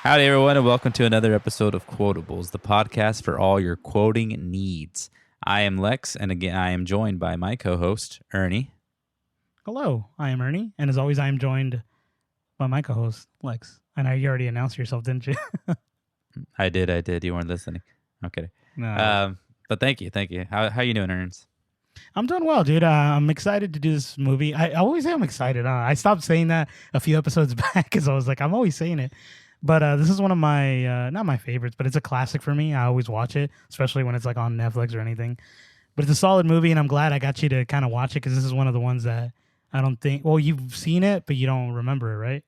Howdy, everyone, and welcome to another episode of Quotables, the podcast for all your quoting needs. I am Lex, and again, I am joined by my co-host, Ernie. Hello, I am Ernie, and as always, I am joined by my co-host, Lex. I know you already announced yourself, didn't you? I did. You weren't listening. I'm kidding. No. But thank you. How you doing, Ernst? I'm doing well, dude. I'm excited to do this movie. I always say I'm excited. I stopped saying that a few episodes back because I was like, I'm always saying it. But this is one of my, not my favorites, but it's a classic for me. I always watch it, especially when it's like on Netflix or anything. But it's a solid movie, and I'm glad I got you to kind of watch it because this is one of the ones that I don't think, well, you've seen it, but you don't remember it, right?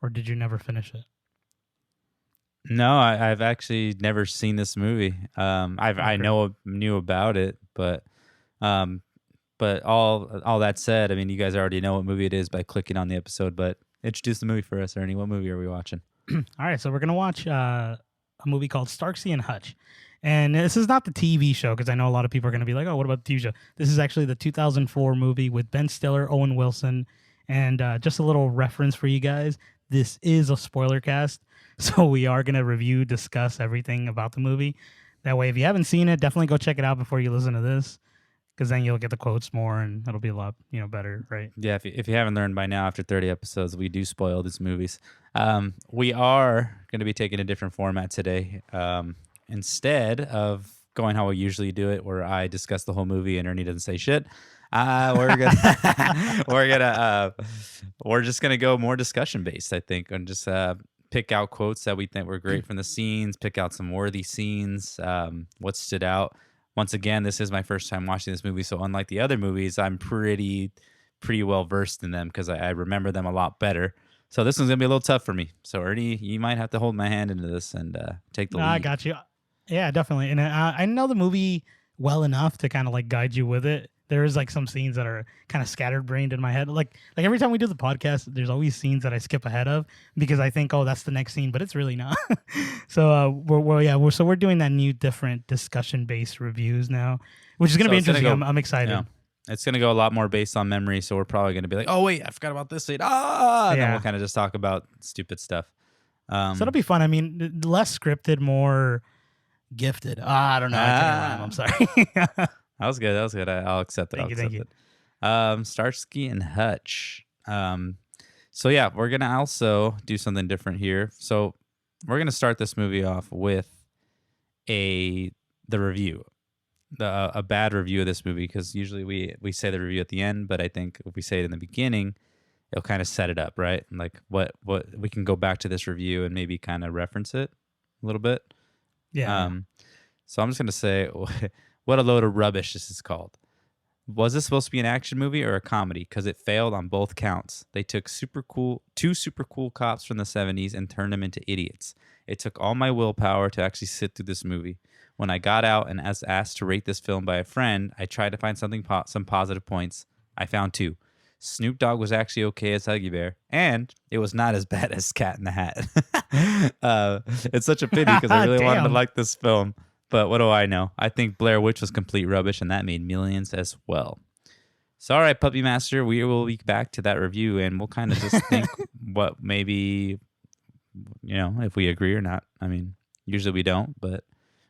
Or did you never finish it? No, I've actually never seen this movie. I knew about it, but all that said, I mean, you guys already know what movie it is by clicking on the episode. But introduce the movie for us, Ernie. What movie are we watching? All right, so we're gonna watch a movie called Starsky and Hutch, and this is not the TV show because I know a lot of people are gonna be like, "Oh, what about the TV show?" This is actually the 2004 movie with Ben Stiller, Owen Wilson, and just a little reference for you guys. This is a spoiler cast, so we are gonna discuss everything about the movie. That way, if you haven't seen it, definitely go check it out before you listen to this, because then you'll get the quotes more, and it'll be a lot, better, right? Yeah, if you haven't learned by now, after 30 episodes, we do spoil these movies. We are going to be taking a different format today. Instead of going how we usually do it, where I discuss the whole movie and Ernie doesn't say shit, we're just gonna go more discussion based, I think, and just pick out quotes that we think were great from the scenes, pick out some worthy scenes, what stood out. Once again, this is my first time watching this movie, so unlike the other movies, I'm pretty well versed in them because I remember them a lot better. So this one's gonna be a little tough for me. So Ernie, you might have to hold my hand into this and take the lead. I got you. Yeah, definitely. And I know the movie well enough to kind of like guide you with it. There is like some scenes that are kind of scatterbrained in my head. Like every time we do the podcast, there's always scenes that I skip ahead of because I think, oh, that's the next scene, but it's really not. So we're doing that new different discussion based reviews now, which is going to be interesting. I'm excited. Yeah. It's going to go a lot more based on memory, so we're probably going to be like, oh, wait, I forgot about this scene. And then we'll kind of just talk about stupid stuff. So it'll be fun. I mean, less scripted, more gifted. I don't know. I can't rhyme. I'm sorry. That was good. I'll accept it. Thank you. Starsky and Hutch. So yeah, we're going to also do something different here. So we're going to start this movie off with the review. A bad review of this movie, because usually we say the review at the end, but I think if we say it in the beginning, it'll kind of set it up, right? Like what we can go back to this review and maybe kind of reference it a little bit. Yeah. So I'm just gonna say, what a load of rubbish this is called. Was this supposed to be an action movie or a comedy? Because it failed on both counts. They took two super cool cops from the 70s and turned them into idiots. It took all my willpower to actually sit through this movie. When I got out and was asked to rate this film by a friend, I tried to find some positive points. I found two. Snoop Dogg was actually okay as Huggy Bear, and it was not as bad as Cat in the Hat. It's such a pity because I really wanted to like this film, but what do I know? I think Blair Witch was complete rubbish, and that made millions as well. So, all right, Puppy Master, we will be back to that review, and we'll kind of just think what maybe, if we agree or not. I mean, usually we don't, but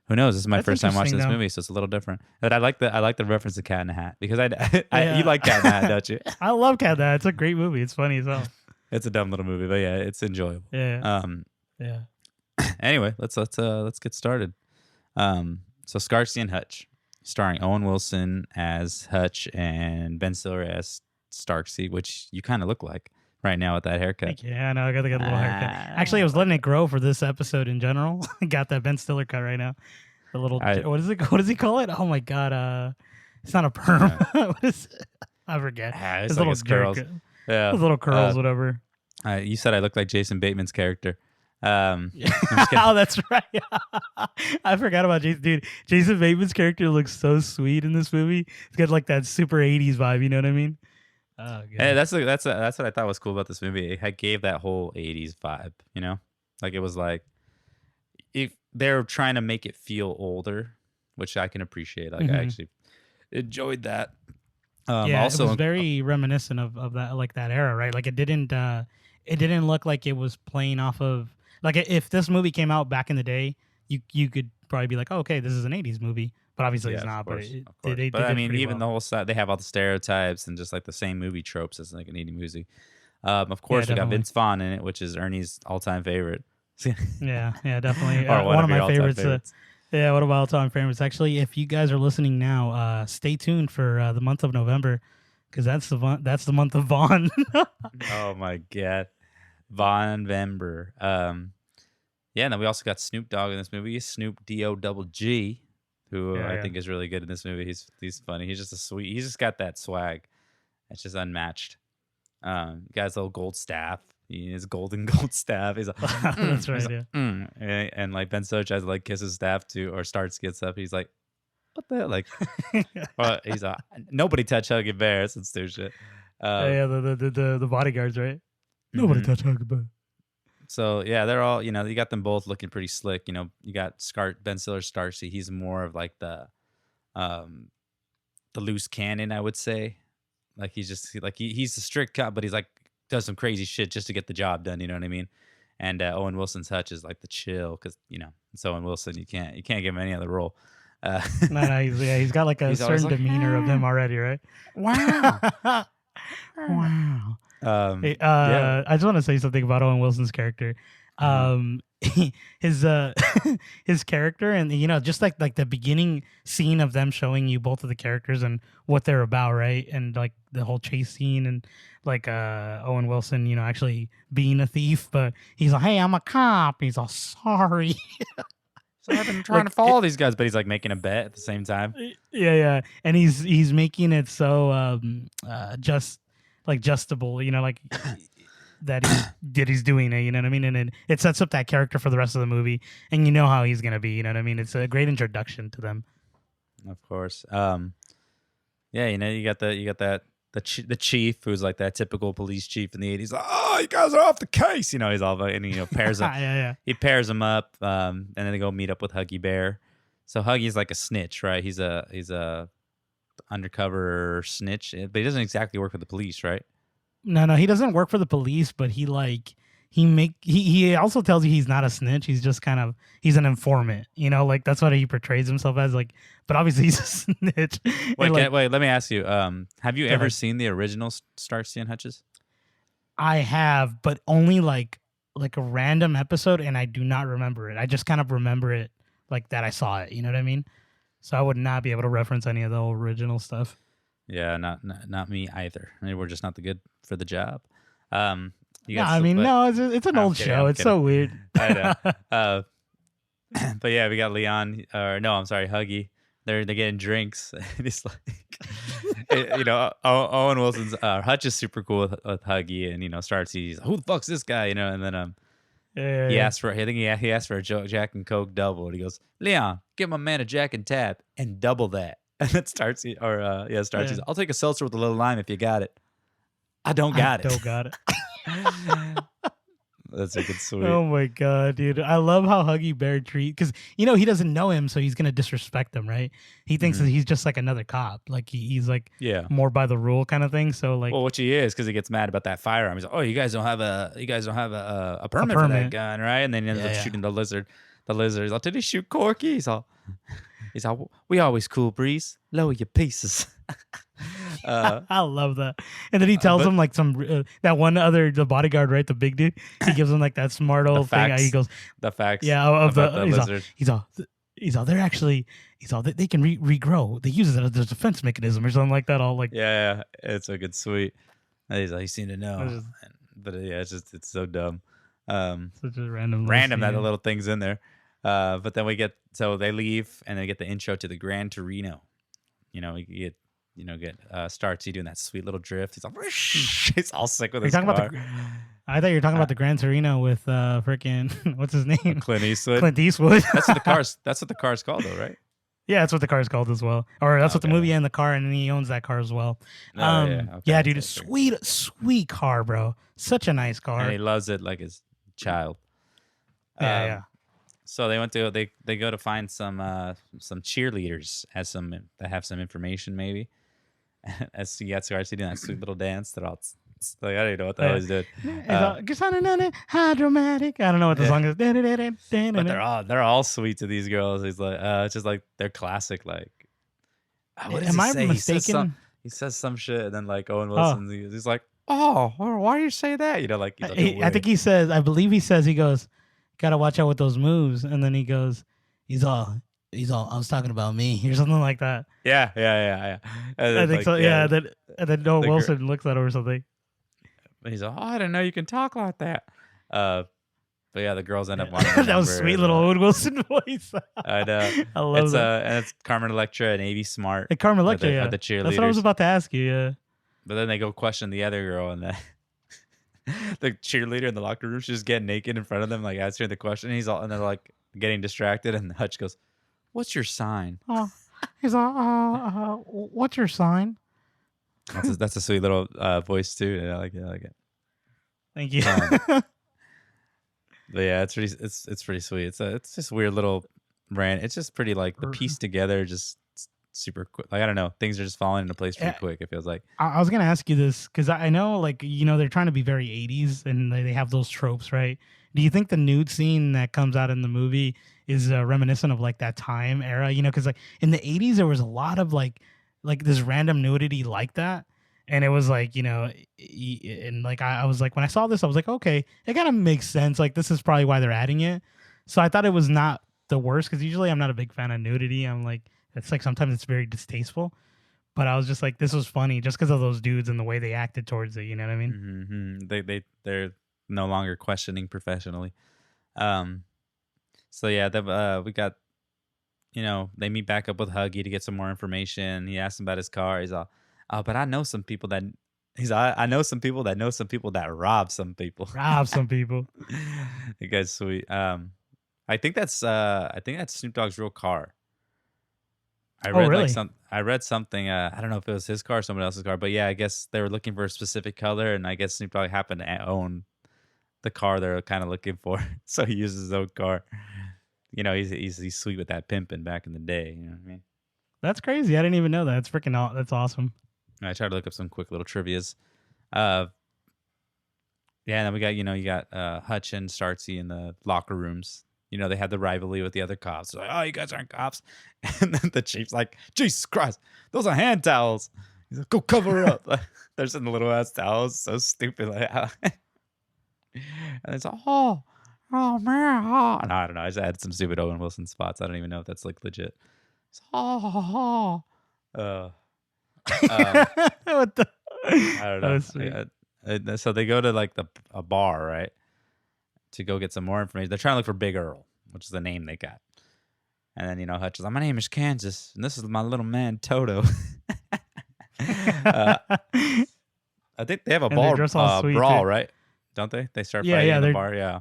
who knows? This is my first time watching this movie, so it's a little different. But I like the reference to Cat in the Hat because you like Cat in the Hat, don't you? I love Cat in the Hat. It's a great movie. It's funny as hell. It's a dumb little movie, but yeah, it's enjoyable. Yeah. Yeah. Anyway, let's get started. So Starsky and Hutch, starring Owen Wilson as Hutch and Ben Stiller as Starsky, which you kind of look like right now with that haircut. Thank you. Yeah, I know. I got the little haircut. Actually, I was letting it grow for this episode in general. Got that Ben Stiller cut right now. The little what is it? What does he call it? Oh my god! It's not a perm. What is it? I forget. His little curls. Yeah, his little curls, whatever. You said I look like Jason Bateman's character. Oh, that's right. I forgot about Jason. Dude, Jason Bateman's character looks so sweet in this movie. It's got like that super 80s vibe. You know what I mean? Oh, hey, that's what I thought was cool about this movie. It gave that whole 80s vibe, like it was like if they're trying to make it feel older, which I can appreciate. Like I actually enjoyed that. Also, it was very reminiscent of that, like that era, right? Like it didn't look like it was playing off of Like if this movie came out back in the day, you could probably be like, oh, okay, this is an '80s movie, but obviously Yeah, it's of not. But course, of they course. they But I did it mean, pretty even the well. whole side, they have all the stereotypes and just like the same movie tropes as like an 80 movie. Of Yeah, course, we got definitely. Vince Vaughn in it, which is Ernie's all-time favorite, Yeah, definitely. or one One of of your my all-time favorites. favorites. Yeah, one of my all-time favorites. Actually, if you guys are listening now, stay tuned for the month of November, because that's the month of Vaughn. Oh my god, Von Vember. Yeah, and then we also got Snoop Dogg in this movie. Snoop D-O double G, who I Yeah. think is really good in this movie. He's funny. He's just a sweet. He's just got that swag. It's just unmatched. Guy's little gold staff. His golden gold staff. He's like, That's right. he's like, Yeah. and like Ben Stiller tries to like kiss his staff too, or starts gets up. He's like, what the hell? Like, he's like, nobody touch Huggy Bear. That's some stupid shit. Yeah, the bodyguards, right? Nobody Mhm. touch Huggy Bear. So yeah, they're all, you got them both looking pretty slick. You got Ben Stiller's Starsky. He's more of like um the loose cannon, I would say. Like he's just like he's a strict cop, but he's like does some crazy shit just to get the job done. You know what I mean? And Owen Wilson's Hutch is like the chill, because it's Owen Wilson. You can't give him any other role. Uh, No, he's got like a he's always certain like, demeanor of him already, right? wow. Wow. Hey, Yeah. I just want to say something about Owen Wilson's character. Mhm. Um, his his character, and just like the beginning scene of them showing you both of the characters and what they're about, right? And like the whole chase scene, and like Owen Wilson, actually being a thief, but he's like, "Hey, I'm a cop." He's all sorry. So I've been trying Like to follow these guys, but he's like making a bet at the same time. yeah, and he's making it so just like justable, like he's doing it, you know what I mean? And it sets up that character for the rest of the movie, and you know how he's gonna be, you know what I mean? It's a great introduction to them. Of course. Yeah, you got the chief, who's like that typical police chief in the 80s. Like, oh, you guys are off the case. He's all about, and pairs them. Yeah. He pairs them up, and then they go meet up with Huggy Bear. So Huggy's like a snitch, right? He's a undercover snitch, but he doesn't exactly work for the police, right? No, he doesn't work for the police, but he also tells you he's not a snitch. He's just he's an informant, like that's what he portrays himself as. Like, but obviously he's a snitch. Wait, And, like, wait. Let me ask you. Have you Go ever ahead. seen the original Starsky and Hutches? I have, but only like a random episode, and I do not remember it. I just kind of remember it like that I saw it. You know what I mean? So I would not be able to reference any of the original stuff. Yeah, not me either. I mean, we're just not the good for the job. You No, got I mean, but no, it's an I'm old kidding, show. I'm It's kidding. so weird. I know. But yeah, we got Leon, or no, I'm sorry, Huggy. They're getting drinks. And it's like, Owen Wilson's Hutch is super cool with Huggy, and starts. He's who the fuck's this guy, and then Yeah. he asked for, I think he asked for a Jack and Coke double, and he goes, Leon, give my man a Jack and Tab and double that. And then starts, Yeah. he's, I'll take a seltzer with a little lime if you got it. I don't got it. Don't got it. That's a good sweet. Oh my god, dude! I love how Huggy Bear because he doesn't know him, so he's gonna disrespect him, right? He thinks that he's just like another cop, like he's like Yeah. more by the rule kind of thing. So like, Well, which he is, because he gets mad about that firearm. He's like, "Oh, you guys don't have a permit for that permit. gun, right?" And then he ends up Yeah. shooting the lizard. The lizard. He's like, "Did he shoot Corky?" He's like, "We always cool, Breeze. Lower your pieces." I love that. And then he tells but- him like the bodyguard, right? The big dude. He gives him like that smart old thing. facts. He goes, The facts. yeah, of about the the lizard. he's all they're actually they can regrow. They use it as a defense mechanism or something like that. All like Yeah, it's a good sweet. And he's like, "You seem to know," It's just- but yeah, it's so dumb. such a random Random that the scene. little things in there. But then so they leave and they get the intro to the Gran Torino. You get Startsy doing that sweet little drift. He's like, he's all sick with Are you his talking car. about I thought you were talking about the Gran Torino with freaking what's his name? Clint Eastwood. Clint Eastwood. That's what the car's called, though, right? Yeah, that's what the car's called as well. Or that's what the Okay. movie and the car, and then he owns that car as well. Oh, yeah. Okay, Yeah, dude, that's sweet car, bro. Such a nice car. And he loves it like his child. Yeah. So they go to find some cheerleaders that have some information maybe. As you got Starsky doing that sweet little dance, they're all It's like I don't even know what the hell he's doing. It's all, hydromatic. I don't know what the Yeah. song is. But they're all sweet to these girls. He's like, it's just like they're classic. Like, what does Am he I say? mistaken? He says some shit, and then like Owen Oh, Wilson, he's like, oh, why do you say that? You know, like he's looking I weird. think he says. I believe he says. He goes, "Gotta watch out with those moves." And then he goes, "He's all." I was talking about me or something like that. Yeah. And I then, think like, so. Yeah. And then Noah the Wilson looks at him or something. he's like, I didn't know you can talk like that. But yeah, the girls end up wanting the That number. was sweet little Owen Wilson voice. I know. I love that. And it's Carmen Electra and Amy Smart. And Carmen are Electra, the, yeah. are the cheerleaders. That's what I was about to ask you. Yeah. But then they go question the other girl, and the cheerleader in the locker room, she's just getting naked in front of them, like answering the question. And they're like getting distracted, and Hutch goes, "What's your sign?" Oh, he's all, what's your sign? That's a sweet little voice too. Yeah, I like it. Thank you. But yeah, it's pretty sweet. It's just weird little rant. It's just pretty like the piece together, just super quick. Like I don't know, things are just falling into place pretty quick. It feels like. I was gonna ask you this because I know, like, they're trying to be very 80s and they have those tropes, right? Do you think the nude scene that comes out in the movie is reminiscent of like that time era? Because like in the 80s there was a lot of like this random nudity like that, and it was like and like I was like when I saw this I was like, okay, it kind of makes sense. Like this is probably why they're adding it. So I thought it was not the worst because usually I'm not a big fan of nudity. I'm like it's like sometimes it's very distasteful. But I was just like, this was funny just because of those dudes and the way they acted towards it. You know what I mean? Mm-hmm. They're no longer questioning professionally. So yeah, we got, they meet back up with Huggy to get some more information. He asks him about his car. He's all, oh, but I know some people that I know some people that know some people that rob some people. Rob some people. The guy's sweet. I think that's Snoop Dogg's real car. I read really? I read something. I don't know if it was his car or someone else's car, but yeah, I guess they were looking for a specific color, and I guess Snoop Dogg happened to own the car they're kind of looking for, so he uses his own car. He's sweet with that pimping back in the day. You know what I mean? That's crazy. I didn't even know that. It's that's awesome. I tried to look up some quick little trivias. Yeah, and then we got you got Hutch and Starsky in the locker rooms. They had the rivalry with the other cops. They're like, oh, you guys aren't cops. And then the chief's like, Jesus Christ, those are hand towels. He's like, go cover up. They're just in the little ass towels. So stupid. Like, and it's like, oh man. Oh. No, I don't know. I just added some stupid Owen Wilson spots. I don't even know if that's like legit. It's, what the? I don't know. So they go to like a bar, right? To go get some more information. They're trying to look for Big Earl, which is the name they got. And then, Hutch is like, my name is Kansas, and this is my little man, Toto. I think they have a brawl, right? Don't they? They start fighting in the bar, yeah.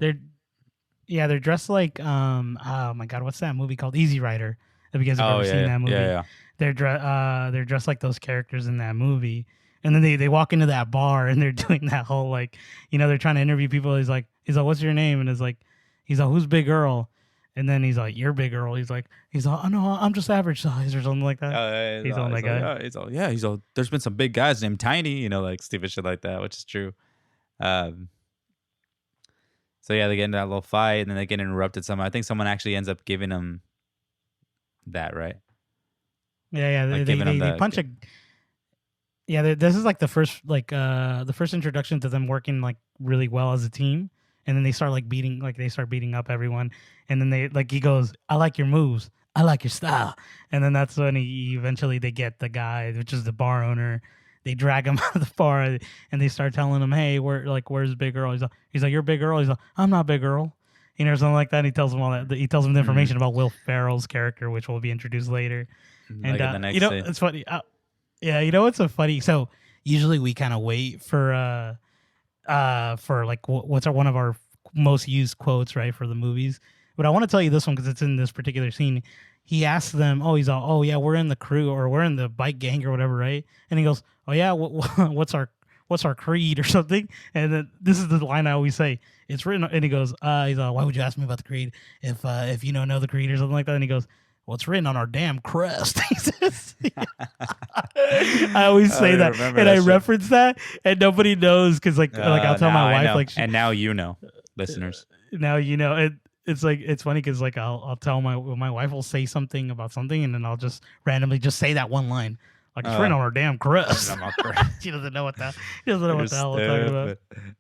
They're dressed like, oh my God, what's that movie called? Easy Rider. Have you guys ever seen that movie? Yeah. They're dressed like those characters in that movie. And then they walk into that bar and they're doing that whole like, they're trying to interview people. He's like, what's your name? And he's like, who's Big Earl? And then he's like, you're Big Earl. He's like, oh no, I'm just average size or something like that. He's on that guy. He's all, there's been some big guys named Tiny, like stupid shit like that, which is true. So yeah, they get into that little fight and then they get interrupted somehow. I think someone actually ends up giving them that, right? Yeah. Like they punch a. Yeah, this is like the first introduction to them working like really well as a team, and then they start beating up everyone, and then he goes, I like your moves, I like your style, and then that's when they get the guy, which is the bar owner. They drag him out of the bar and they start telling him, hey, where's Big Earl? He's like, you're Big Earl. He's like, I'm not Big Earl. Something like that. And he tells him all that. He tells him the information about Will Ferrell's character, which will be introduced later. Like and the next day. it's funny. Yeah, what's so funny? So usually we kind of wait for like what's one of our most used quotes, right, for the movies. But I want to tell you this one because it's in this particular scene. He asks them, he's all, oh yeah, we're in the crew or we're in the bike gang or whatever, right? And he goes, oh yeah, what's our creed or something? And then this is the line I always say. It's written, and he goes, he's all, why would you ask me about the creed if you don't know the creed or something like that? And he goes, what's written on our damn crest. He says, I always say that, and I reference that, and nobody knows because like I'll tell my wife like, and now you know, listeners. Now you know it's like it's funny because like I'll tell my wife will say something about something, and then I'll just randomly just say that one line. Like it's written on our damn crest. She doesn't know what that. She doesn't know what the hell we're talking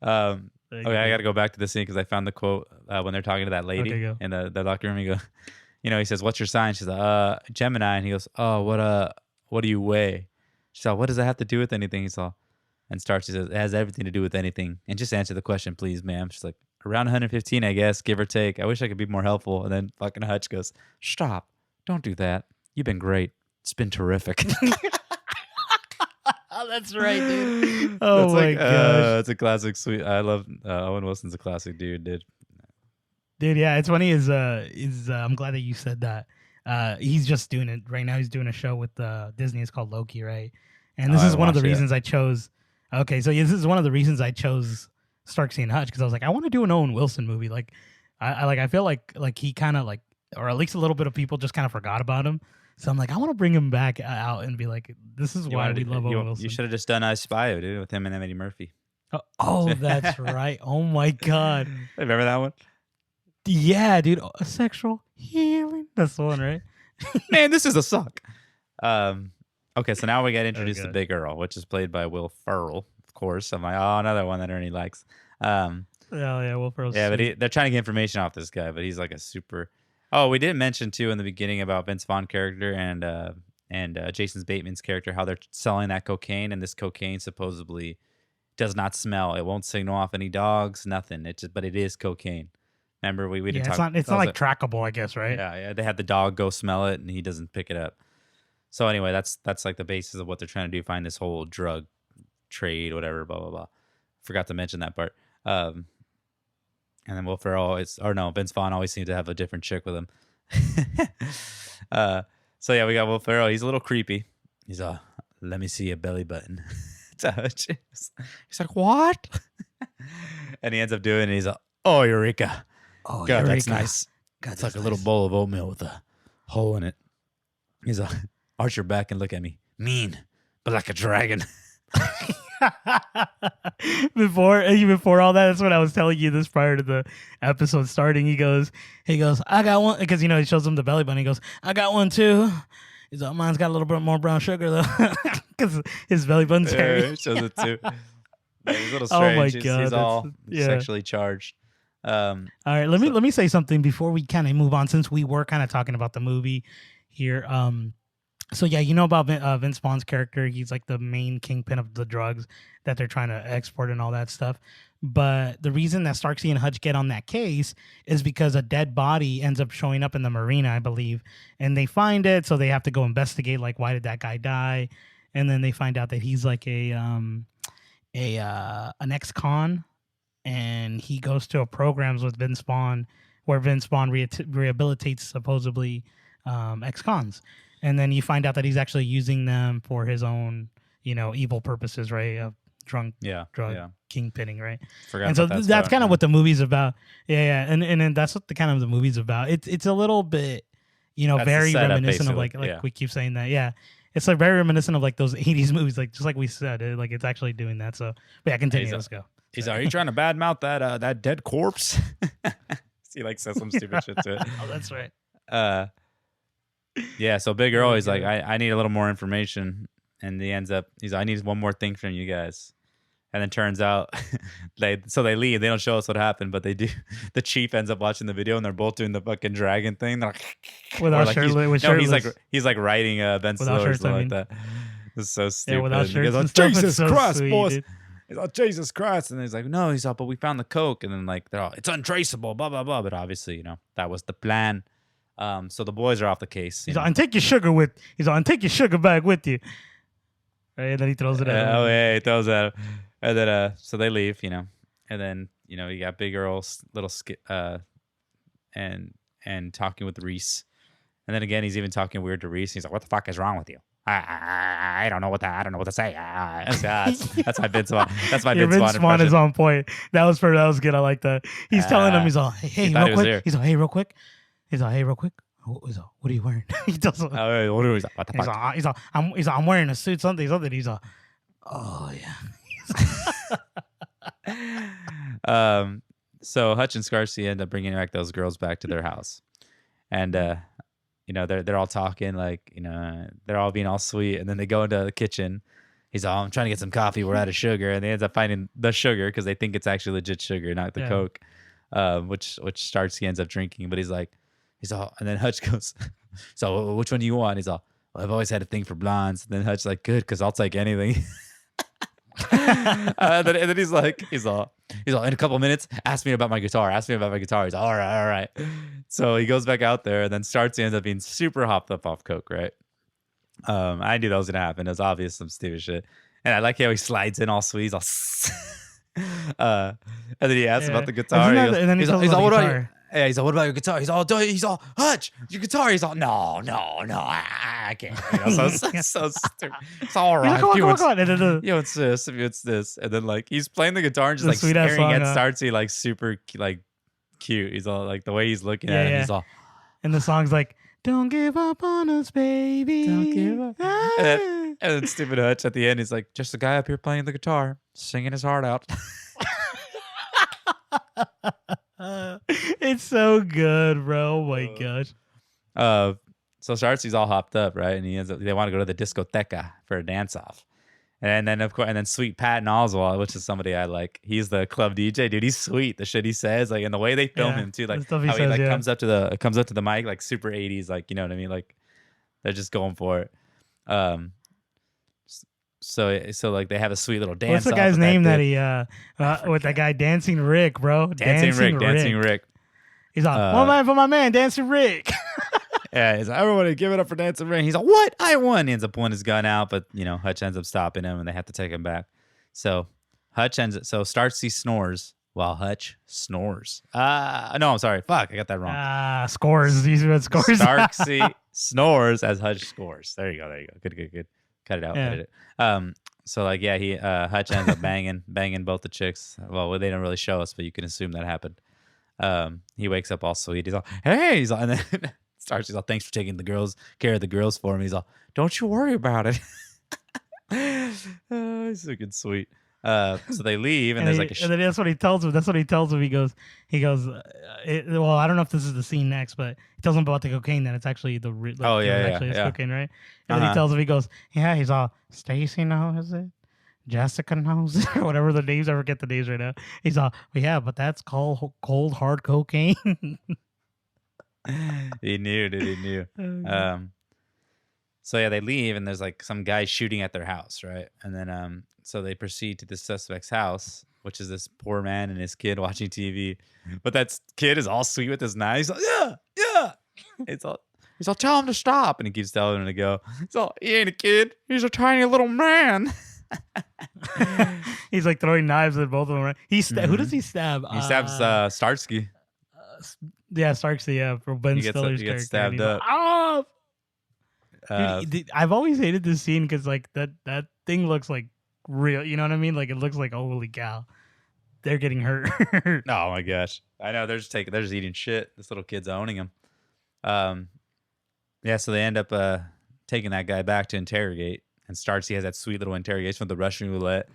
about. Okay, I got to go back to the scene because I found the quote when they're talking to that lady in the locker room. He goes, he says, "What's your sign?" She's like, Gemini. And he goes, "Oh, what do you weigh?" She's like, "What does that have to do with anything?" He's all, and Starsky says, "It has everything to do with anything." And just answer the question, please, ma'am. She's like, "Around 115, I guess, give or take. I wish I could be more helpful." And then fucking Hutch goes, "Stop! Don't do that. You've been great. It's been terrific." Oh, that's right, dude. Oh my gosh, that's a classic. Sweet. I love Owen Wilson's a classic dude, Dude, yeah, it's funny. I'm glad that you said that. He's just doing it right now. He's doing a show with Disney. It's called Loki, right? And this is one of the reasons I chose. Okay, so this is one of the reasons I chose Starsky and Hutch because I was like, I want to do an Owen Wilson movie. Like, I feel like he kind of like, or at least a little bit of people just kind of forgot about him. So I'm like, I want to bring him back out and be like, this is why we love Owen Wilson. You should have just done I Spy, dude, with him and Eddie Murphy. Oh, that's right. Oh my God. Remember that one? Yeah, dude. A sexual healing. That's the one, right? Man, this is a suck. Okay, so now we get introduced to Big Earl, which is played by Will Ferrell, of course. I'm like, another one that Ernie likes. Yeah, Will Ferrell. Yeah, but they're trying to get information off this guy, but he's like a super. Oh, we didn't mention too in the beginning about Vince Vaughn character and Jason Bateman's character, how they're selling that cocaine, and this cocaine supposedly does not smell. It won't signal off any dogs, nothing. But it is cocaine. Remember we didn't talk. It's not like trackable, I guess, right? Yeah. They had the dog go smell it, and he doesn't pick it up. So anyway, that's like the basis of what they're trying to do. Find this whole drug trade, whatever, blah blah blah. Forgot to mention that part. And then Will Ferrell Vince Vaughn always seems to have a different chick with him. So yeah, we got Will Ferrell. He's a little creepy. He's let me see your belly button. He's like, what? And he ends up doing it. He's like, oh, Eureka. Oh, God, Eureka. that's nice. God, it's like a little bowl of oatmeal with a hole in it. He's like, arch your back and look at me. Mean, but like a dragon. Before all that, that's what I was telling you this prior to the episode starting. He goes, I got one, because he shows him the belly button. He goes, I got one too. He's like, mine's got a little bit more brown sugar though, because his belly button's hairy. He shows it too. Yeah, he's a little strange. Oh my God, he's all sexually charged. All right, let me say something before we kind of move on, since we were kind of talking about the movie here. So yeah, you know about Vince Vaughn's character. He's like the main kingpin of the drugs that they're trying to export and all that stuff. But the reason that Starsky and Hutch get on that case is because a dead body ends up showing up in the marina, I believe, and they find it, so they have to go investigate, like, why did that guy die? And then they find out that he's like an ex-con, and he goes to a programs with Vince Vaughn where Vince Vaughn rehabilitates supposedly ex-cons. And then you find out that he's actually using them for his own, evil purposes, right? Of drug kingpinning, right? And so that's kind of what the movie's about. Yeah. And then that's what the movie's about. It's a little bit, very reminiscent of like we keep saying that. Yeah. It's like very reminiscent of like those 80s movies, like just like we said, like it's actually doing that. So, but yeah, continue. Let's go. He's like, are you trying to badmouth that dead corpse? He like says some stupid shit to it. Oh, that's right. Yeah, so Big Earl, he's like, I need a little more information. And he ends up, he's like, I need one more thing from you guys. And then turns out, they leave. They don't show us what happened, but they do. The chief ends up watching the video, and they're both doing the fucking dragon thing. They're like, without shirtless. He's like writing Ben Stiller or something like that. It's so stupid. Yeah, without shirts. He goes, Jesus Christ, boys. He's like, Jesus Christ. And he's like, no, he's like, but we found the coke. And then like, they're all, it's untraceable, blah, blah, blah. But obviously, that was the plan. So the boys are off the case. He's like, and take your sugar bag with you. Right, and then he throws it at him. Oh yeah, he throws it at him. And then so they leave, and then you got Big Earl's little and talking with Reese, and then again he's even talking weird to Reese. He's like, "What the fuck is wrong with you? I don't know what to say." That's my Vince Vaughn. That's my Vince Vaughn is on point. That was good. I like that. He's telling him, he's all, hey, real quick. He's all, hey, real quick. what are you wearing? He tells him. Oh, what are we? What the fuck? I'm wearing a suit, something. He's like, oh yeah. So Hutch and Starsky end up bringing back those girls back to their house, and they're all talking like they're all being all sweet, and then they go into the kitchen. He's all, I'm trying to get some coffee. We're out of sugar, and they end up finding the sugar because they think it's actually legit sugar, not the Coke, which Starsky ends up drinking. But he's all, and then Hutch goes, so which one do you want? He's all, well, I've always had a thing for blondes. And then Hutch's like, good, because I'll take anything. and then he's all, in a couple of minutes, ask me about my guitar. He's all right. So he goes back out there, and then Starsky ends up being super hopped up off Coke, right? I knew that was gonna happen. It was obvious, some stupid shit. And I like how he slides in all sweet. He's all, and then he asks about the guitar. And then he's all, what about your? Yeah, he's all, what about your guitar? He's all, Hutch, your guitar. He's all, no, I can't. So stupid. It's all right. Come on. It's this. And then like he's playing the guitar and just like staring at Starsky like super like cute. He's all like the way he's looking at him. He's all, and the song's like, don't give up on us, baby. Don't give up. And then stupid Hutch at the end, he's like, just a guy up here playing the guitar, singing his heart out. It's so good, bro. Oh my gosh. So Starsky's all hopped up, right? And they want to go to the discoteca for a dance off. And then of course, Sweet Patton Oswalt, which is somebody I like. He's the club DJ, dude. He's sweet. The shit he says, like, and the way they film him too, like how he says, comes up to the mic, like super 80s, like, you know what I mean? Like they're just going for it. So like they have a sweet little dance. What's the guy's name that he with that guy Dancing Rick, bro? Dancing Rick. He's like, one man for my man, Dancing Rick. Yeah, he's like, everybody give it up for Dancing Rick. He's like, what? I won. He ends up pulling his gun out, but Hutch ends up stopping him, and they have to take him back. So Starsky snores while Hutch snores. No, I'm sorry. Fuck, I got that wrong. Scores. These are scores. Starsky snores as Hutch scores. There you go. Good. Cut it out. Yeah. Edit it. So like, yeah, Hutch ends up banging both the chicks. Well, they don't really show us, but you can assume that happened. He wakes up all sweet. He's all, hey, and then Starsky's all, thanks for taking care of the girls for me. He's all, don't you worry about it. He's looking sweet. So they leave, and there's like and then that's what he tells him. He goes. Well, I don't know if this is the scene next, but he tells him about the cocaine. That it's actually it's cocaine, right? And then he tells him, he goes, yeah. He's all, Stacy knows it, Jessica knows it, or whatever the names. I forget the names right now. He's all, well, yeah, but that's called cold hard cocaine. He knew, dude. He knew. So yeah, they leave, and there's like some guy shooting at their house, right? And then so they proceed to the suspect's house, which is this poor man and his kid watching TV. But that kid is all sweet with his knife. He's like, yeah. He's all, tell him to stop, and he keeps telling him to go. He's all, he ain't a kid. He's a tiny little man. He's like throwing knives at both of them. Right? Who does he stab? He stabs Starsky. Yeah, Starsky. Yeah, for Ben Stiller's character. Gets stabbed up. Like, dude, I've always hated this scene because like that thing looks like real. You know what I mean? Like it looks like, holy cow, they're getting hurt. Oh my gosh, I know they're just eating shit. This little kid's owning them. Yeah, so they end up taking that guy back to interrogate, and Starsky has that sweet little interrogation with the Russian roulette.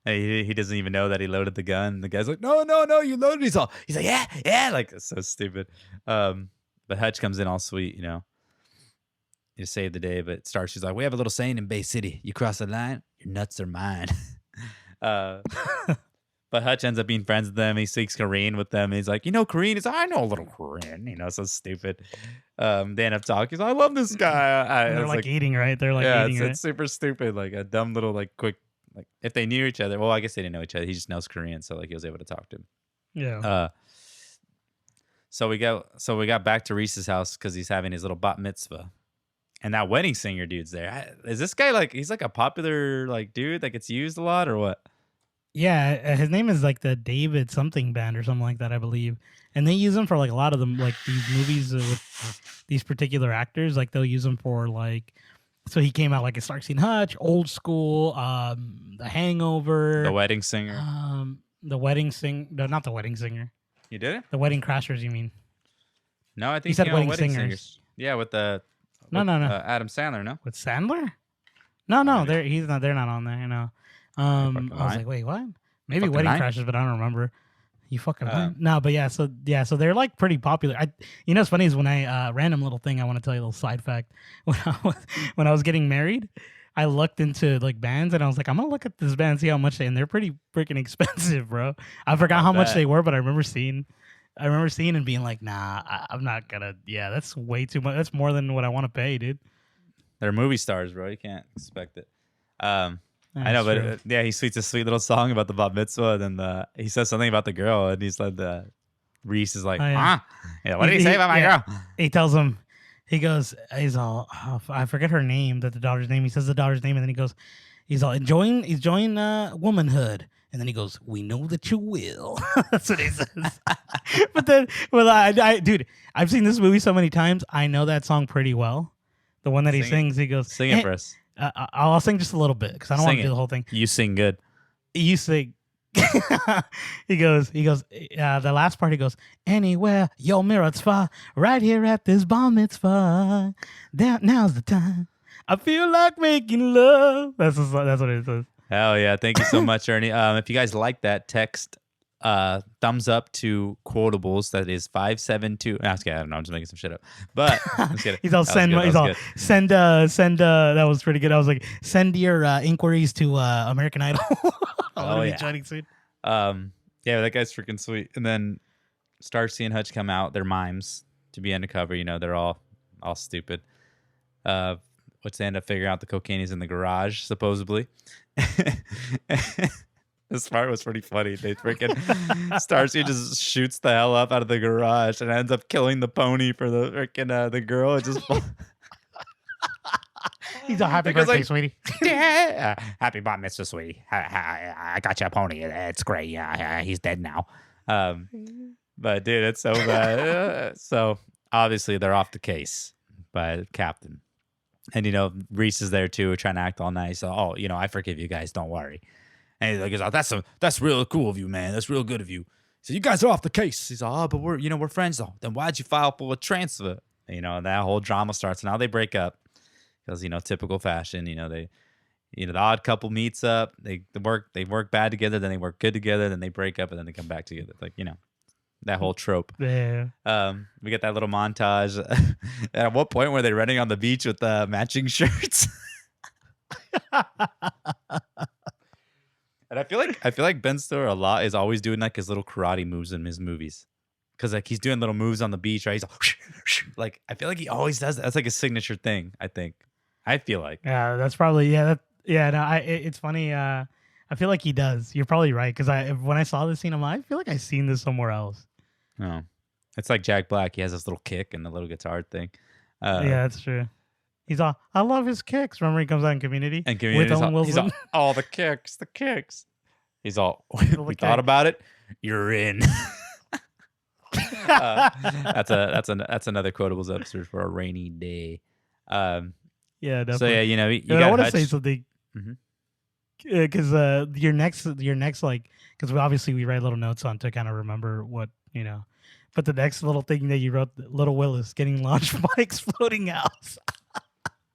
And he doesn't even know that he loaded the gun. The guy's like, no, you loaded it. He's like, yeah, like it's so stupid. But Hutch comes in all sweet, to save the day. But Starsky's like, we have a little saying in Bay City: you cross the line, your nuts are mine. But Hutch ends up being friends with them. He speaks Korean with them. He's like, Korean? He's like, I know a little Korean. So stupid. They end up talking. He's like, I love this guy. They're like eating, right? They're like eating, right? It's super stupid. Like a dumb little like quick. Like if they knew each other, well, I guess they didn't know each other. He just knows Korean, so like he was able to talk to him. Yeah. So we got back to Reese's house because he's having his little bat mitzvah, and that wedding singer dude's there. Is this guy like he's like a popular like dude that gets used a lot or what? Yeah, his name is like the David something band or something like that, I believe. And they use him for like a lot of them, like these movies with these particular actors. Like they'll use him for like. So he came out like a Starsky and Hutch, Old School, The Hangover, The Wedding Singer, The Wedding Singer. No, not The Wedding Singer. You did it? The Wedding Crashers, you mean? No, I think he said Wedding Singers. Yeah, with the No, no, no. Adam Sandler. No, With Sandler? No, Maybe. he's not. They're not on there. You know. fucking I was lying. like, wait, what? Maybe fucking Wedding lying? Crashers, but I don't remember. You fucking Uh, lying? No, but so they're like pretty popular. You know, what's funny is when I random little thing. I want to tell you a little side fact. When I was getting married, I looked into like bands and I was like, I'm gonna look at this band and see how much and they're pretty freaking expensive, bro. I forgot how much bet. they were, but I remember seeing and being like, nah, I'm not gonna. Yeah, that's way too much. That's more than what I want to pay, dude. They're movie stars, bro. You can't expect it. I That's know, but true. yeah, he tweets a sweet little song about the bat mitzvah, and then he says something about the girl, and he's like, Reese is like, Oh, yeah. huh? Yeah, what did he say about my girl? He tells him, he's all, I forget her name, the daughter's name. He says the daughter's name, and then he's all enjoying womanhood, and then he goes, "We know that you will." That's what he says. But then, dude, I've seen this movie so many times. I know that song pretty well. The one that he Sing it. sings, he goes, Sing it for us. I'll sing just a little bit because I don't want to do the whole thing. You sing good. You sing. he goes, the last part, he goes, anywhere your mitzvah, right here at this bar mitzvah. Now's the time. I feel like making love. That's what it says. Hell yeah. Thank you so much, Ernie. If you guys like that, text thumbs up to Quotables. That is 572. No, I don't know. I'm just making some shit up. But I'm just kidding. He's all send. He's all send. That was pretty good. I was like, send your inquiries to American Idol. Oh yeah. Joining soon. Yeah, that guy's freaking sweet. And then Starsky and Hutch come out. They're mimes to be undercover. You know, they're all stupid. What's they end up figuring out the cocaine is in the garage, supposedly. This part was pretty funny. They freaking Starsky just shoots the hell up out of the garage and ends up killing the pony for the freaking the girl. It just he's a happy birthday, sweetie. Yeah, happy bat mitzvah, sweetie. I got you a pony. It's great. Yeah, he's dead now. But dude, it's so bad. So obviously they're off the case by the captain, and you know Reese is there too, trying to act all nice. So, I forgive you guys. Don't worry. And he's like, that's real cool of you, man. That's real good of you. So you guys are off the case. He's like, but we're friends though. Then why'd you file for a transfer? And that whole drama starts. Now they break up because typical fashion. The odd couple meets up. They work bad together, then they work good together, then they break up, and then they come back together. Like that whole trope. Yeah. We get that little montage. At what point were they running on the beach with matching shirts? And I feel like Ben Stiller a lot is always doing like his little karate moves in his movies, because like he's doing little moves on the beach, right? He's all, like I feel like he always does that. That's like a signature thing. I feel like. Yeah, that's probably No, it's funny. I feel like he does. You're probably right, because when I saw this scene, I feel like I've seen this somewhere else. No, it's like Jack Black. He has this little kick and the little guitar thing. Yeah, that's true. He's all, I love his kicks. Remember he comes out in Community? And Community, with Owen Wilson? He's all, the kicks. He's all, we thought about it. You're in. That's another Quotables episode for a rainy day. Yeah, definitely. So yeah, you got I want to Hutch. say something. Because your next like, because obviously we write little notes on to kind of remember what but the next little thing that you wrote, Little Willis getting launched by exploding house.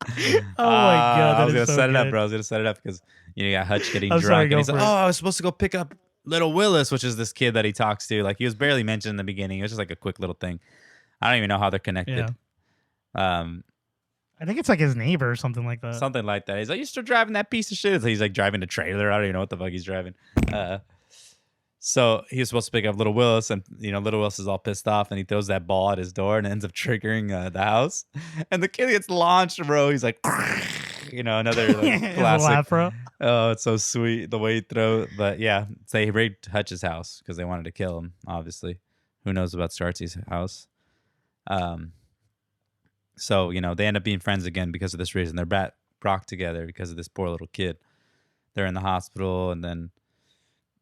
Oh my god! I was gonna set it up, bro. I was gonna set it up because you got Hutch getting drunk, and he's like, I was supposed to go pick up Little Willis, which is this kid that he talks to. Like he was barely mentioned in the beginning. It was just like a quick little thing. I don't even know how they're connected. Yeah. I think it's like his neighbor or something like that. Something like that. He's like, "You still driving that piece of shit?" He's like driving a trailer. I don't even know what the fuck he's driving. So he was supposed to pick up Little Willis, and Little Willis is all pissed off, and he throws that ball at his door, and ends up triggering the house. And the kid gets launched, bro. He's like, another classic. Laugh, bro. Oh, it's so sweet the way he throws. But yeah, they raided Hutch's house because they wanted to kill him. Obviously, who knows about Starsky's house? So they end up being friends again because of this reason. They're brought together because of this poor little kid. They're in the hospital, and then.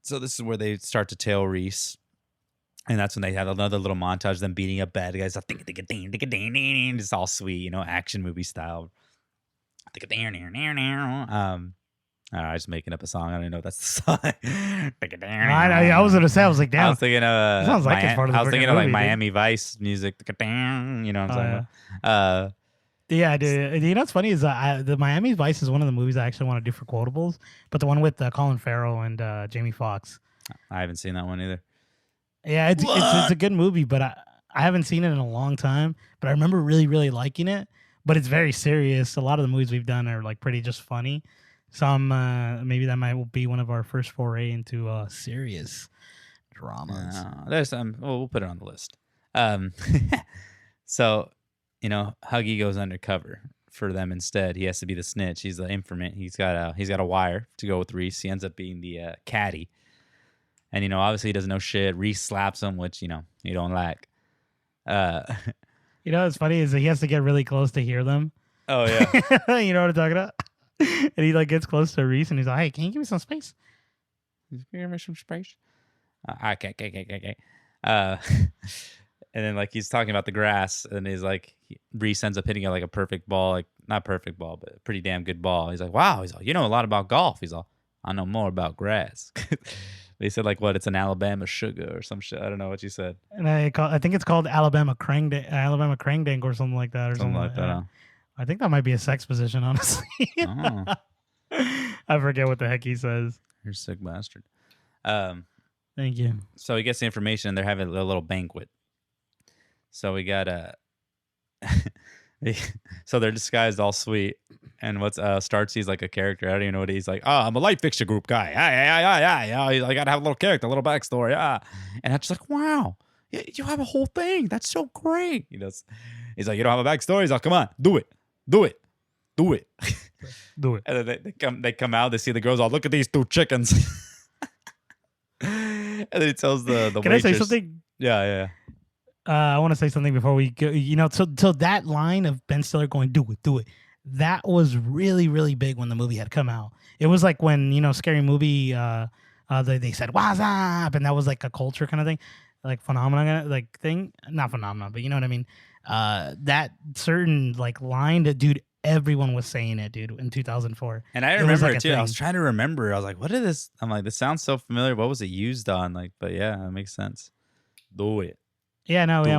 So this is where they start to tail Reese. And that's when they have another little montage of them beating up bad guys. It's all sweet, action movie style. And I was making up a song. I don't even know if that's the song. I was gonna say, I was like, I damn, was thinking it sounds like it's part of the I was thinking freaking of like movie, dude. Miami Vice music. You know what I'm Oh talking yeah. about? Yeah, dude. You know what's funny is the Miami Vice is one of the movies I actually want to do for Quotables, but the one with Colin Farrell and Jamie Foxx. I haven't seen that one either. Yeah, it's a good movie, but I haven't seen it in a long time. But I remember really liking it. But it's very serious. A lot of the movies we've done are like pretty just funny. Some maybe that might be one of our first foray into serious dramas. There's some. Well, we'll put it on the list. Um, so, Huggy goes undercover for them instead. He has to be the snitch. He's the informant. He's got a wire to go with Reese. He ends up being the caddy. And, obviously he doesn't know shit. Reese slaps him, which, you don't like. What's funny is that he has to get really close to hear them. Oh, yeah. You know what I'm talking about? And he like gets close to Reese and he's like, hey, can you give me some space? Give me some space. Okay. And then like he's talking about the grass and he's like, Reese ends up hitting it like a perfect ball. Like not perfect ball, but a pretty damn good ball. He's like, wow. He's like, you know a lot about golf. He's like, I know more about grass. They said like what? It's an Alabama sugar or some shit. I don't know what you said. And I think it's called Alabama Krangdang or something like that, or something like that. Huh? I think that might be a sex position, honestly. Oh. I forget what the heck he says. You're a sick bastard. Thank you. So he gets the information and they're having a little banquet. So we got so they're disguised all sweet. And what's Startsy's like a character. I don't even know what he's like. Oh, I'm a light fixture group guy. Yeah. I gotta have a little character, a little backstory. Yeah. And I'm just like, wow, you have a whole thing. That's so great. He's like, you don't have a backstory. He's like, come on, do it. Do it. And then they come out. They see the girls. all look at these two chickens. And then he tells the Can waitress. I say something? Yeah. I want to say something before we go. Till that line of Ben Stiller going, do it. That was really big when the movie had come out. It was like when, Scary Movie, they said, what's up? And that was like a culture kind of thing, like phenomenon, like thing. Not phenomenon, but you know what I mean? That certain like line that, dude, everyone was saying it, dude, in 2004. And I remember like it too. I was trying to remember. I was like, what is this? I'm like, this sounds so familiar. What was it used on? Like, but yeah, it makes sense. Do it. Yeah, no, yeah.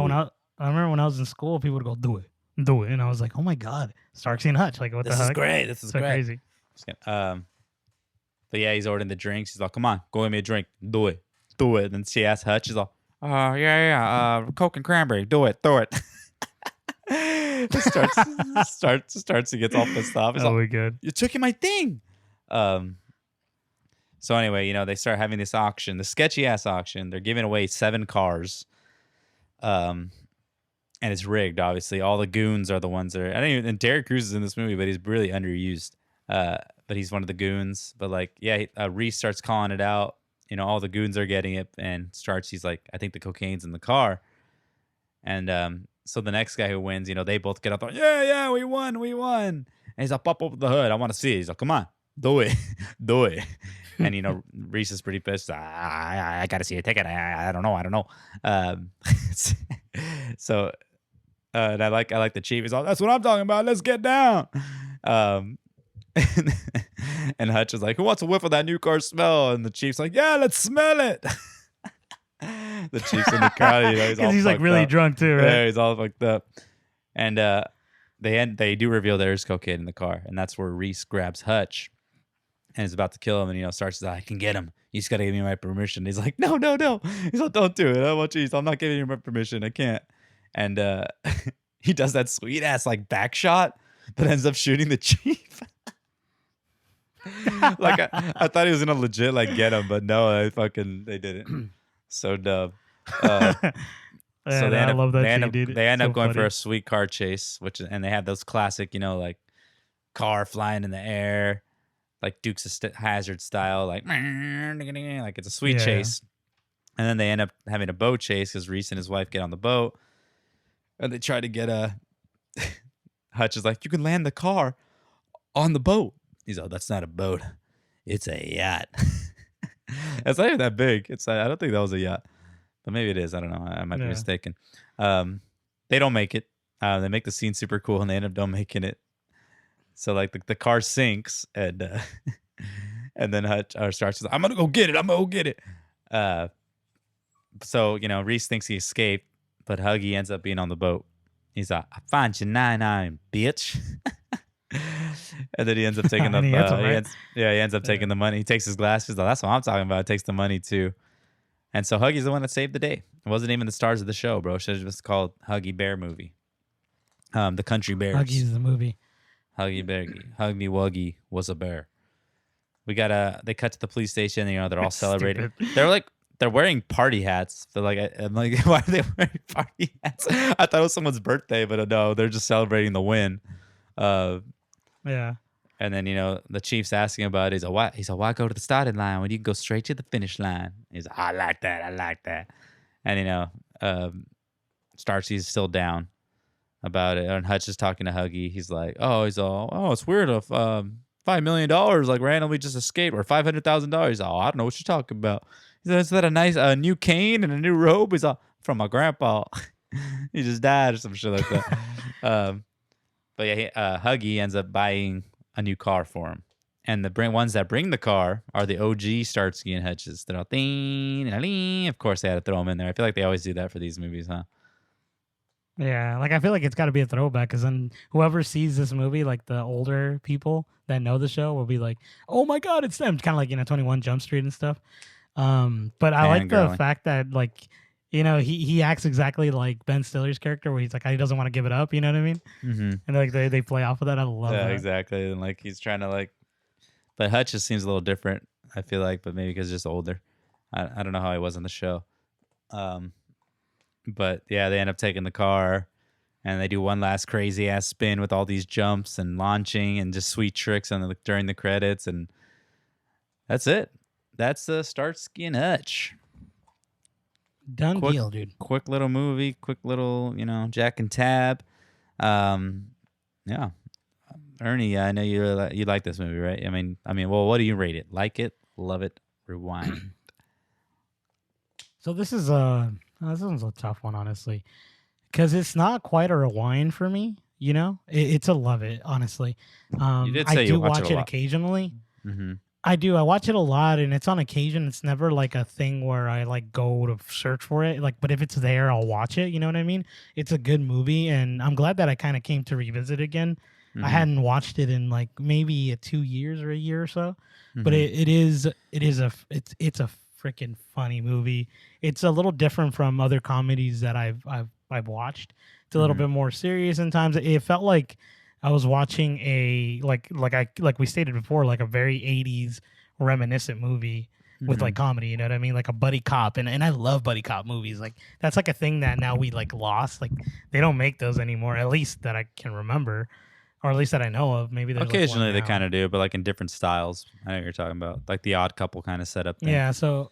I remember when I was in school, people would go, do it. And I was like, oh my God, Starsky and Hutch. Like, what the heck? This is great. This is so great. Crazy. But yeah, he's ordering the drinks. He's like, come on, go get me a drink. Do it. And then she asks Hutch. He's like, yeah. Coke and cranberry. Do it. starts to get all pissed off. He's like, good. You're taking my thing. So anyway, they start having this auction, the sketchy ass auction. They're giving away 7 cars. And it's rigged, obviously. All the goons are the ones that are. And Derek Crews is in this movie, but he's really underused. But he's one of the goons. But like, yeah, Reese starts calling it out. All the goons are getting it, and he's like, I think the cocaine's in the car. And so the next guy who wins, they both get up there. Yeah, we won. And he's like, pop open the hood. I want to see it. He's like, come on, do it. And Reese is pretty pissed. I gotta see a ticket. I don't know. So and I like the chief. He's all, that's what I'm talking about. Let's get down. And Hutch is like, who wants a whiff of that new car smell? And the chief's like, yeah, let's smell it. The chief's in the crowd. He's like really drunk too, right? Yeah, he's all fucked up. And they do reveal there is cocaine in the car, and that's where Reese grabs Hutch and is about to kill him. And Starts to, I can get him. You just gotta give me my permission. He's like, no. He's like, don't do it. I want you. I'm not giving you my permission. I can't. And he does that sweet ass like back shot that ends up shooting the chief. Like I thought he was gonna legit like get him, but no, they didn't. So dumb. So they end up going for a sweet car chase, and they have those classic, like car flying in the air, like Dukes of Hazzard style, like it's a sweet chase. And then they end up having a boat chase because Reese and his wife get on the boat, and they try to get Hutch is like, you can land the car on the boat. He's like, that's not a boat, it's a yacht. It's not even that big. I don't think that was a yacht, but maybe it is. I don't know. I might be mistaken. They don't make it. They make the scene super cool, and they end up don't making it. So like the car sinks, and And then Hutch or Starsky's like, I'm gonna go get it. I'm gonna go get it. Uh, so Reese thinks he escaped, but Huggy ends up being on the boat. He's like, I find you 99, bitch. And then he ends up taking the And he hits him, right? he ends up taking the money. He takes his glasses. Like, that's what I'm talking about. Takes the money too. And so Huggy's the one that saved the day. It wasn't even the stars of the show, bro. It should have just called Huggy Bear movie. The Country Bears. Huggy's the movie. Huggy Beargy. Huggy Wuggy was a bear. They cut to the police station. They're all celebrating. They're wearing party hats. I'm like, why are they wearing party hats? I thought it was someone's birthday, but no, they're just celebrating the win. Yeah. And then, the chief's asking about it. He's like, why go to the starting line when you can go straight to the finish line? He's like, I like that. And, Starsky's still down about it. And Hutch is talking to Huggy. He's like, it's weird if $5 million like randomly just escaped, or $500,000. He's like, I don't know what you're talking about. He said, is that a nice new cane and a new robe? He's like, from my grandpa. He just died or some shit like that. But yeah, Huggy ends up buying a new car for him. And the ones that bring the car are the OG Starsky and Hutches. They're all ding and ding. Of course, they had to throw them in there. I feel like they always do that for these movies, huh? Yeah, like I feel like it's got to be a throwback, because then whoever sees this movie, like the older people that know the show, will be like, "Oh my god, it's them!" Kind of like 21 Jump Street and stuff. But I like the fact that he acts exactly like Ben Stiller's character, where he's like he doesn't want to give it up. You know what I mean? Mm-hmm. And like they play off of that. I love that. Yeah, exactly. And like he's trying to but Hutch just seems a little different. I feel like, but maybe because he's just older. I don't know how he was on the show. But yeah, they end up taking the car, and they do one last crazy ass spin with all these jumps and launching and just sweet tricks during the credits, and that's it. That's Starsky and Hutch. Done deal, dude. Quick little movie, quick little Jack and Tab. Yeah. Ernie, I know you like this movie, right? I mean, well, what do you rate it? Like it, love it, rewind. So this one's a tough one, honestly, because it's not quite a rewind for me. It's a love it, honestly. You did say I you do watch it occasionally. Mm-hmm. I do. I watch it a lot, and it's on occasion. It's never like a thing where I go to search for it. But if it's there, I'll watch it. You know what I mean? It's a good movie, and I'm glad that I kind of came to revisit it again. Mm-hmm. I hadn't watched it in maybe 2 years or a year or so, mm-hmm. But it's a freaking funny movie. It's a little different from other comedies that I've watched. It's a little bit more serious in times. It felt like I was watching a like we stated before, like a very 80s reminiscent movie with comedy, you know what I mean? Like a buddy cop, and I love buddy cop movies. Like that's like a thing that now we lost. Like they don't make those anymore, at least that I can remember, or at least that I know of. Maybe there's occasionally they kind of do, but in different styles. I know what you're talking about, like the Odd Couple kind of setup thing. Yeah, so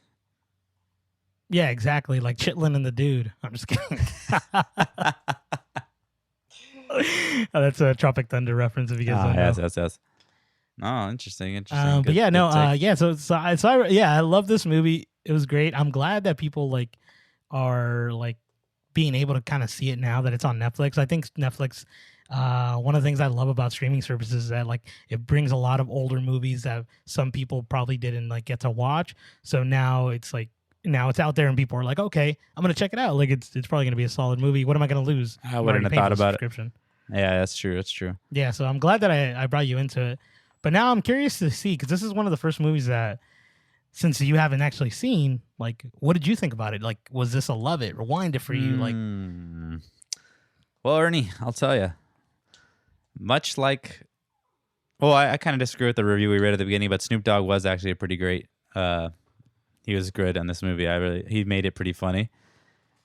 yeah, exactly, like Chitlin and the Dude. I'm just kidding. That's a Tropic Thunder reference if you guys don't know. Yes. Oh, interesting. But yeah, no, so I love this movie. It was great. I'm glad that people are being able to kind of see it now that it's on Netflix. I think Netflix, one of the things I love about streaming services is that it brings a lot of older movies that some people probably didn't get to watch. So now it's out there and people are like, okay, I'm gonna check it out. It's probably gonna be a solid movie. What am I gonna lose? I wouldn't have thought about it. Yeah, that's true. Yeah, so I'm glad that I brought you into it. But now I'm curious to see, because this is one of the first movies that, since you haven't actually seen, what did you think about it? Was this a love it, rewind it for you? Well, Ernie, I'll tell you. Much like, I kind of disagree with the review we read at the beginning, but Snoop Dogg was actually a pretty great. He was good on this movie. He made it pretty funny.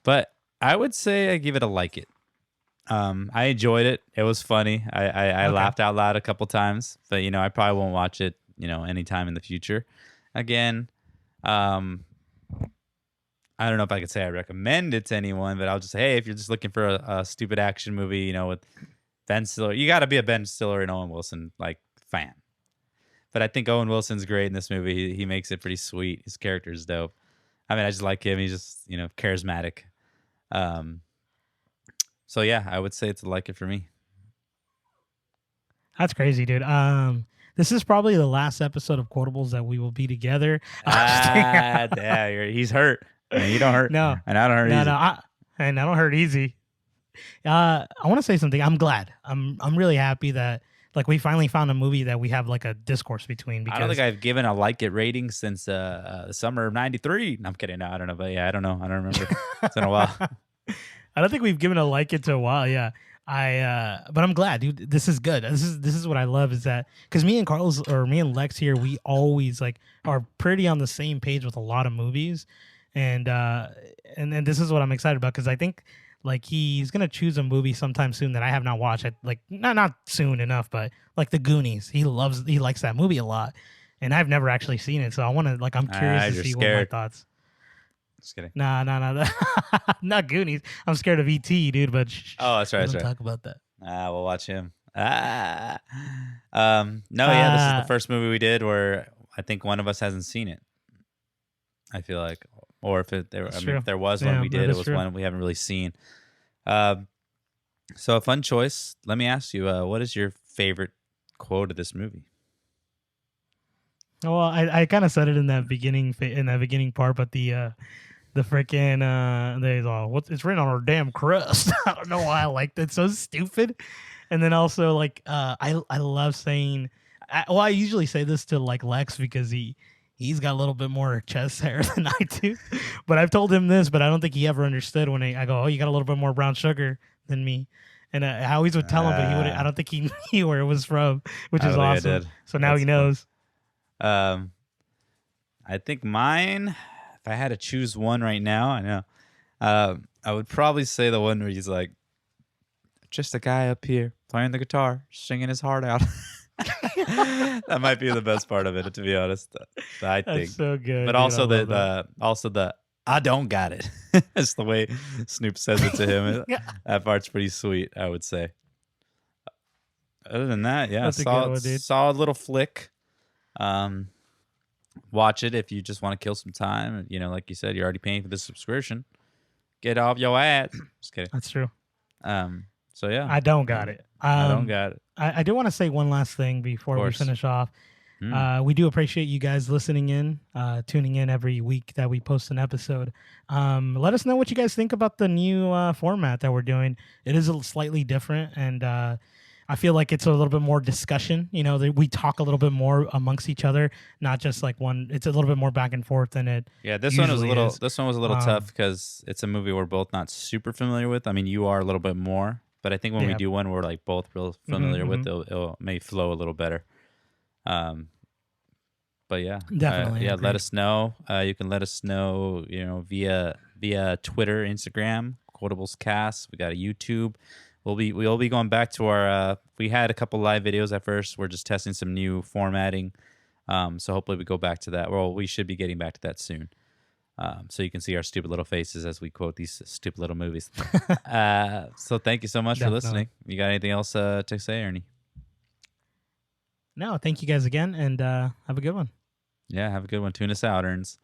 But I would say I give it a like it. I enjoyed it. It was funny. I laughed out loud a couple times, but I probably won't watch it, anytime in the future. Again, I don't know if I could say I recommend it to anyone, but I'll just say, hey, if you're just looking for a stupid action movie, with Ben Stiller, you got to be a Ben Stiller and Owen Wilson fan. But I think Owen Wilson's great in this movie. He makes it pretty sweet. His character is dope. I just like him. He's just charismatic. So yeah, I would say it's a like it for me. That's crazy, dude. This is probably the last episode of Quotables that we will be together. Yeah, he's hurt. And you don't hurt. No, And I don't hurt no, easy. no. And I don't hurt easy. I want to say something. I'm glad. I'm really happy that like we finally found a movie that we have like a discourse between. Because I don't think I've given a like it rating since the summer of '93. No, I'm kidding. No, I don't know. But yeah, I don't know. I don't remember. It's been a while. I don't think we've given a like it to a while. Yeah. But I'm glad, dude. This is good. This is what I love is that because me and Carlos or me and Lex here, we always like are pretty on the same page with a lot of movies, and then this is what I'm excited about because I think like he's gonna choose a movie sometime soon that I have not watched. Like not soon enough, but like The Goonies. He likes that movie a lot, and I've never actually seen it, so I want to like I'm curious to see what my thoughts. Just kidding. Nah. Not Goonies. I'm scared of E.T., dude. But oh, that's right. That's right. Talk about that. We'll watch him. No, yeah, this is the first movie we did where I think one of us hasn't seen it. I feel like, or if there was one we did, it was one we haven't really seen. So a fun choice. Let me ask you, what is your favorite quote of this movie? Well, I kind of said it in that beginning part, but the freaking there's all it's written on our damn crust. I don't know why I liked it. So stupid. And then also like I love saying I usually say this to like Lex because he's got a little bit more chest hair than I do. But I've told him this, but I don't think he ever understood when I go, oh, you got a little bit more brown sugar than me. And I always would tell him, but I don't think he knew where it was from, which is awesome. So now he knows. I think mine, if I had to choose one right now, I know, I would probably say the one where he's like, just a guy up here playing the guitar, singing his heart out. That might be the best part of it, to be honest. I think that's so good. But dude, also the I don't got it. It's the way Snoop says it to him. That part's pretty sweet, I would say. Other than that, yeah, solid little flick. Watch it if you just want to kill some time. You know, like you said, you're already paying for the subscription. Get off your ass. Just kidding. That's true. So yeah, I don't got it. I don't got it. I do want to say one last thing before we finish off. We do appreciate you guys listening in, tuning in every week that we post an episode. Let us know what you guys think about the new format that we're doing. It is slightly different, and I feel like it's a little bit more discussion. You know, we talk a little bit more amongst each other, not just like one. It's a little bit more back and forth than it. Yeah, this one was a little tough because it's a movie we're both not super familiar with. I mean, you are a little bit more, but I think when we do one we're like both real familiar with, it may flow a little better. But yeah, definitely. Let us know. You can let us know, via Twitter, Instagram, Quotables Cast. We got a YouTube. We'll be going back to our. We had a couple live videos at first. We're just testing some new formatting. So hopefully we go back to that. Well, we should be getting back to that soon. So you can see our stupid little faces as we quote these stupid little movies. So thank you so much for listening. You got anything else to say, Ernie? No, thank you guys again, and have a good one. Yeah, have a good one. Tune us out, Erns.